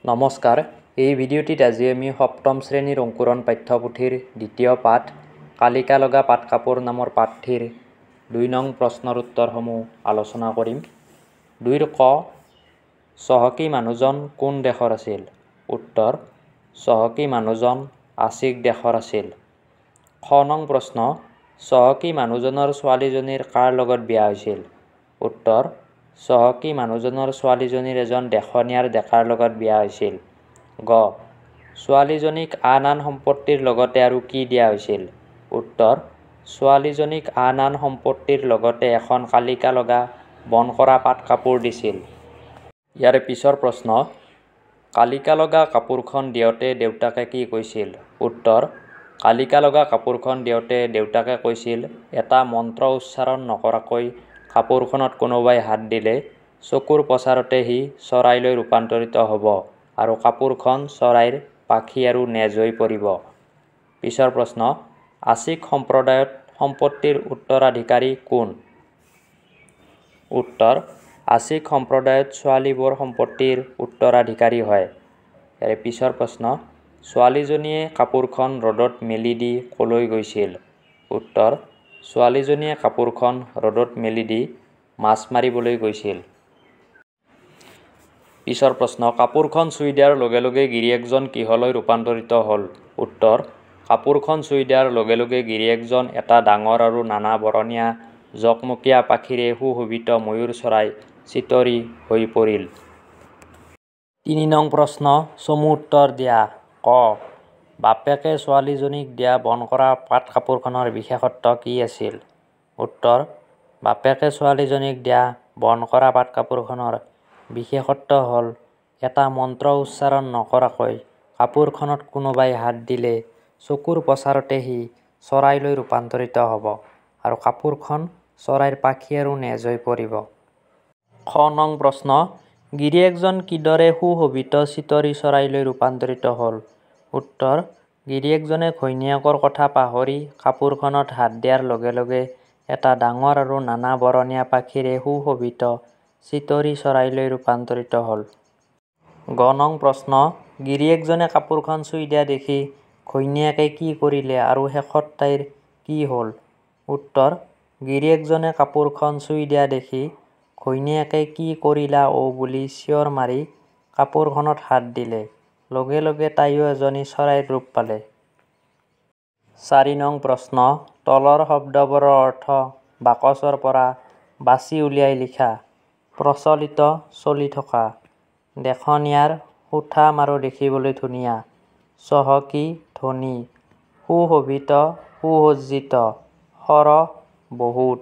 নমস্কাৰ, এই ভিডিঅ'টিত আজি আমি সপ্তম শ্ৰেণীৰ অংকুৰণ পাঠ্যপুথিৰ দ্বিতীয় পাঠ কালিকা লগা পাট কাপোৰ নামৰ পাঠটিৰ ২ নং প্ৰশ্নৰ উত্তৰসমূহ আলোচনা কৰিম। ২ৰ ক, চহকী মানুহজন কোন দেশৰ আছিল? উত্তৰ, চহকী মানুহজন আছিক দেশৰ আছিল। খ নং প্ৰশ্ন, চহকী মানুহজনৰ ছোৱালীজনীৰ কাৰ লগত বিয়া হৈছিল? উত্তৰ, চহকী মানুহজনৰ ছোৱালীজনীৰ এজন দেখনীয়াৰ ডেকাৰ লগত বিয়া হৈছিল। গ, ছোৱালীজনীক আন সম্পত্তিৰ লগতে আৰু কি দিয়া হৈছিল? উত্তৰ, ছোৱালীজনীক আন সম্পত্তিৰ লগতে এখন কালিকা লগা বন কৰা পাট কাপোৰ দিছিল। ইয়াৰে পিছৰ প্ৰশ্ন, কালিকা লগা কাপোৰখন দিওঁতে দেউতাকে কি কৈছিল? উত্তৰ, কালিকা লগা কাপোৰখন দিওঁতে দেউতাকে কৈছিল, এটা মন্ত্ৰ উচ্চাৰণ নকৰাকৈ কাপোৰখনত কোনোবাই হাত দিলে চকুৰ পচাৰতে সি চৰাইলৈ ৰূপান্তৰিত হ'ব আৰু কাপোৰখন চৰাইৰ পাখি আৰু নেজ হৈ পৰিব। পিছৰ প্ৰশ্ন, আছিক সম্প্ৰদায়ত সম্পত্তিৰ উত্তৰাধিকাৰী কোন? উত্তৰ, আছিক সম্প্ৰদায়ত ছোৱালীবোৰ সম্পত্তিৰ উত্তৰাধিকাৰী হয়। ইয়াৰে পিছৰ প্ৰশ্ন, ছোৱালীজনীয়ে কাপোৰখন ৰ'দত মেলি দি ক'লৈ গৈছিল? উত্তৰ, ছোৱালীজনীয়ে কাপোৰখন ৰ'দত মেলি দি মাছ মাৰিবলৈ গৈছিল। পিছৰ প্ৰশ্ন, কাপোৰখন চুই দিয়াৰ লগে লগে গিৰিয়েকজন কিহলৈ ৰূপান্তৰিত হ'ল? উত্তৰ, কাপোৰখন চুই দিয়াৰ লগে লগে গিৰিয়েকজন এটা ডাঙৰ আৰু নানা বৰণীয়া জকমকীয়া পাখিৰে সুশোভিত ময়ূৰ চৰাই চিতৰি হৈ পৰিল। ৩ নং প্ৰশ্ন, চমু উত্তৰ দিয়া। ক, বাপেকে ছোৱালীজনীক দিয়া বন কৰা পাট কাপোৰখনৰ বিশেষত্ব কি আছিল? উত্তৰ, বাপেকে ছোৱালীজনীক দিয়া বন কৰা পাট কাপোৰখনৰ বিশেষত্ব হ'ল, এটা মন্ত্ৰ উচ্চাৰণ নকৰাকৈ কাপোৰখনত কোনোবাই হাত দিলে চকুৰ পচাৰতে সি চৰাইলৈ ৰূপান্তৰিত হ'ব আৰু কাপোৰখন চৰাইৰ পাখি আৰু নেজ হৈ পৰিব। খ নং প্ৰশ্ন, গিৰিয়েকজন কিদৰে সুশোভিত চিতৰি চৰাইলৈ ৰূপান্তৰিত হ'ল? উত্তৰ, গিৰিয়েকজনে ঘৈণীয়েকৰ কথা পাহৰি কাপোৰখনত হাত দিয়াৰ লগে লগে এটা ডাঙৰ আৰু নানা বৰণীয়া পাখিৰে সুশোভিত চিতৰি চৰাইলৈ ৰূপান্তৰিত হ'ল। গ নং প্ৰশ্ন, গিৰিয়েকজনে কাপোৰখন চুই দিয়া দেখি ঘৈণীয়েকে কি কৰিলে আৰু শেষত তাইৰ কি হ'ল? উত্তৰ, গিৰিয়েকজনে কাপোৰখন চুই দিয়া দেখি ঘৈণীয়েকে কি কৰিলা অ বুলি চিঞৰ মাৰি কাপোৰখনত হাত দিলে, লগে লগে তাইও এজনী চৰাইৰ ৰূপ পালে। ৪ নং প্ৰশ্ন, তলৰ শব্দবোৰৰ অৰ্থ বাকচৰ পৰা বাছি উলিয়াই লিখা। প্ৰচলিত, চলি থকা। দেখনীয়াৰ, সুঠাম আৰু দেখিবলৈ ধুনীয়া। চহকী, ধনী। সুশোভিত, সুসজ্জিত। সৰহ, বহুত।